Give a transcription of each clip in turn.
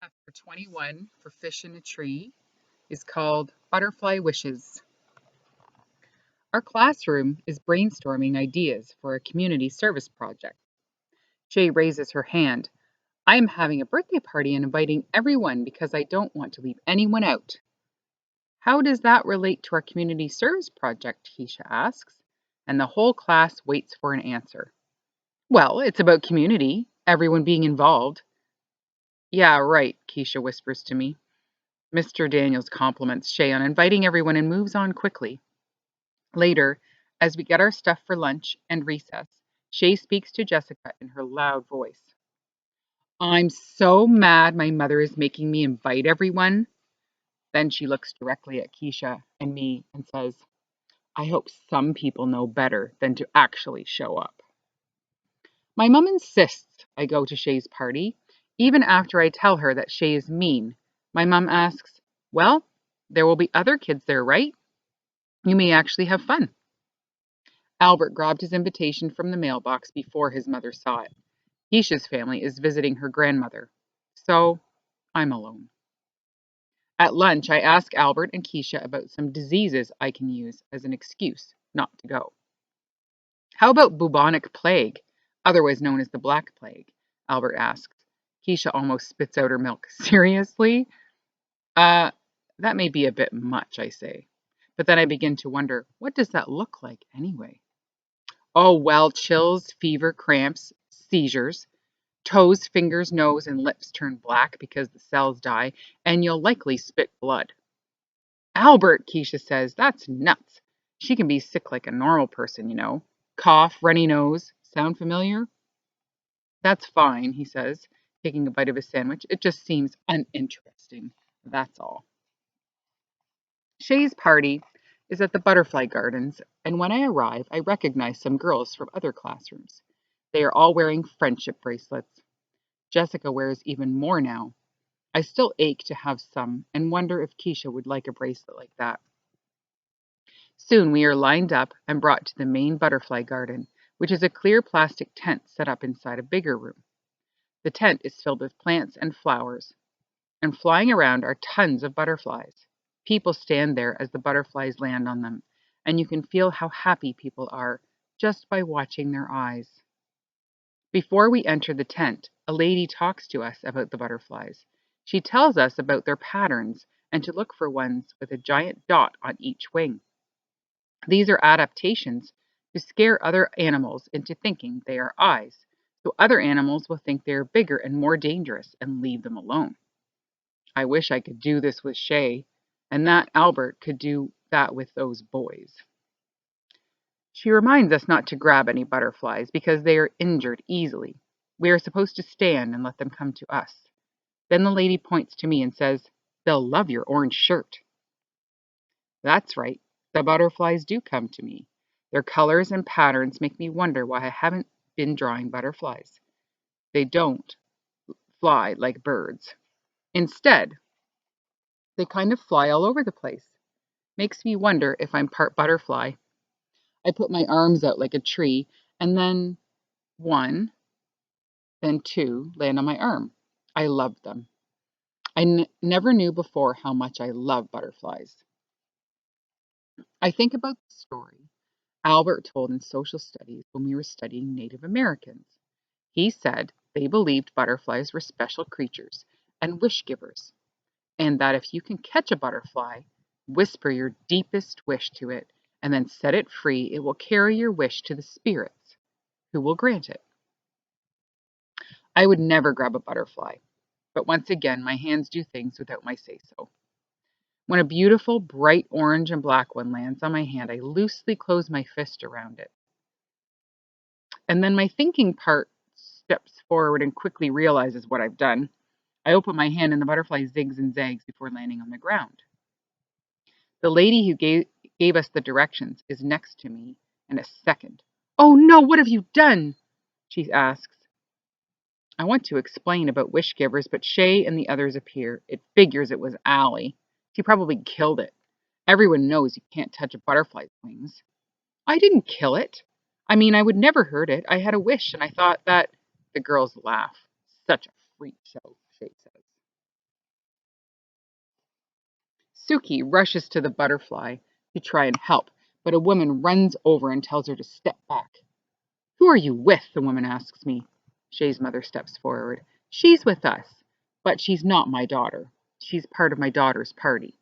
Chapter 21 for Fish in a Tree is called Butterfly Wishes. Our classroom is brainstorming ideas for a community service project. Shay raises her hand. I am having a birthday party and inviting everyone because I don't want to leave anyone out. How does that relate to our community service project? Keisha asks, and the whole class waits for an answer. Well, it's about community, everyone being involved. Yeah, right, Keisha whispers to me. Mr. Daniels compliments Shay on inviting everyone and moves on quickly. Later, as we get our stuff for lunch and recess, Shay speaks to Jessica in her loud voice. I'm so mad my mother is making me invite everyone. Then she looks directly at Keisha and me and says, I hope some people know better than to actually show up. My mom insists I go to Shay's party, even after I tell her that Shay is mean. My mom asks, well, there will be other kids there, right? You may actually have fun. Albert grabbed his invitation from the mailbox before his mother saw it. Keisha's family is visiting her grandmother, so I'm alone. At lunch, I ask Albert and Keisha about some diseases I can use as an excuse not to go. How about bubonic plague, otherwise known as the Black Plague? Albert asks. Keisha almost spits out her milk. Seriously? Uh, that may be a bit much, I say. But then I begin to wonder, what does that look like anyway? Oh, well, chills, fever, cramps, seizures, toes, fingers, nose, and lips turn black because the cells die, and you'll likely spit blood. Albert, Keisha says, that's nuts. She can be sick like a normal person, you know. Cough, runny nose. Sound familiar? That's fine, he says, taking a bite of his sandwich. It just seems uninteresting. That's all. Shay's party is at the Butterfly Gardens, and when I arrive, I recognize some girls from other classrooms. They are all wearing friendship bracelets. Jessica wears even more now. I still ache to have some and wonder if Keisha would like a bracelet like that. Soon we are lined up and brought to the main butterfly garden, which is a clear plastic tent set up inside a bigger room. The tent is filled with plants and flowers, and flying around are tons of butterflies. People stand there as the butterflies land on them, and you can feel how happy people are just by watching their eyes. Before we enter the tent, a lady talks to us about the butterflies. She tells us about their patterns and to look for ones with a giant dot on each wing. These are adaptations to scare other animals into thinking they are eyes, so other animals will think they are bigger and more dangerous and leave them alone. I wish I could do this with Shay, and that Albert could do that with those boys. She reminds us not to grab any butterflies because they are injured easily. We are supposed to stand and let them come to us. Then the lady points to me and says, they'll love your orange shirt. That's right, the butterflies do come to me. Their colors and patterns make me wonder why I haven't been drawing butterflies. They don't fly like birds. Instead, they kind of fly all over the place. Makes me wonder if I'm part butterfly. I put my arms out like a tree, and then one, then two land on my arm. I love them. I never knew before how much I love butterflies. I think about the story Albert told in social studies when we were studying Native Americans. He said they believed butterflies were special creatures and wish givers, and that if you can catch a butterfly, whisper your deepest wish to it, and then set it free, it will carry your wish to the spirits, who will grant it. I would never grab a butterfly, but once again, my hands do things without my say so. When a beautiful, bright orange and black one lands on my hand, I loosely close my fist around it. And then my thinking part steps forward and quickly realizes what I've done. I open my hand and the butterfly zigs and zags before landing on the ground. The lady who gave us the directions is next to me in a second. Oh no, what have you done? She asks. I want to explain about wish givers, but Shay and the others appear. It figures it was Allie. She probably killed it. Everyone knows you can't touch a butterfly's wings. I didn't kill it. I mean, I would never hurt it. I had a wish, and I thought that. The girls laugh. Such a freak show, Shay says. Suki rushes to the butterfly to try and help, but a woman runs over and tells her to step back. "Who are you with?" the woman asks me. Shay's mother steps forward. "She's with us, but she's not my daughter. She's part of my daughter's party."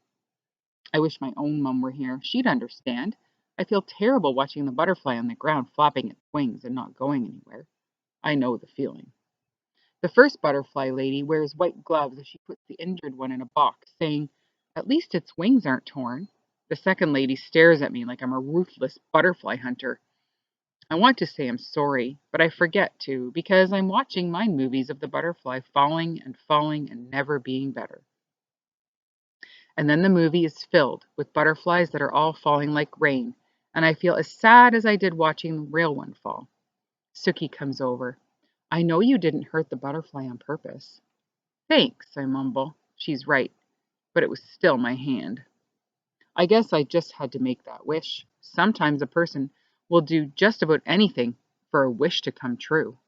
I wish my own mum were here. She'd understand. I feel terrible watching the butterfly on the ground flapping its wings and not going anywhere. I know the feeling. The first butterfly lady wears white gloves as she puts the injured one in a box, saying, "At least its wings aren't torn." The second lady stares at me like I'm a ruthless butterfly hunter. I want to say I'm sorry, but I forget to because I'm watching mind movies of the butterfly falling and never being better. And then the movie is filled with butterflies that are all falling like rain, and I feel as sad as I did watching the real one fall. Suki comes over. "I know you didn't hurt the butterfly on purpose." "Thanks," I mumble. She's right, but it was still my hand. I guess I just had to make that wish. Sometimes a person will do just about anything for a wish to come true.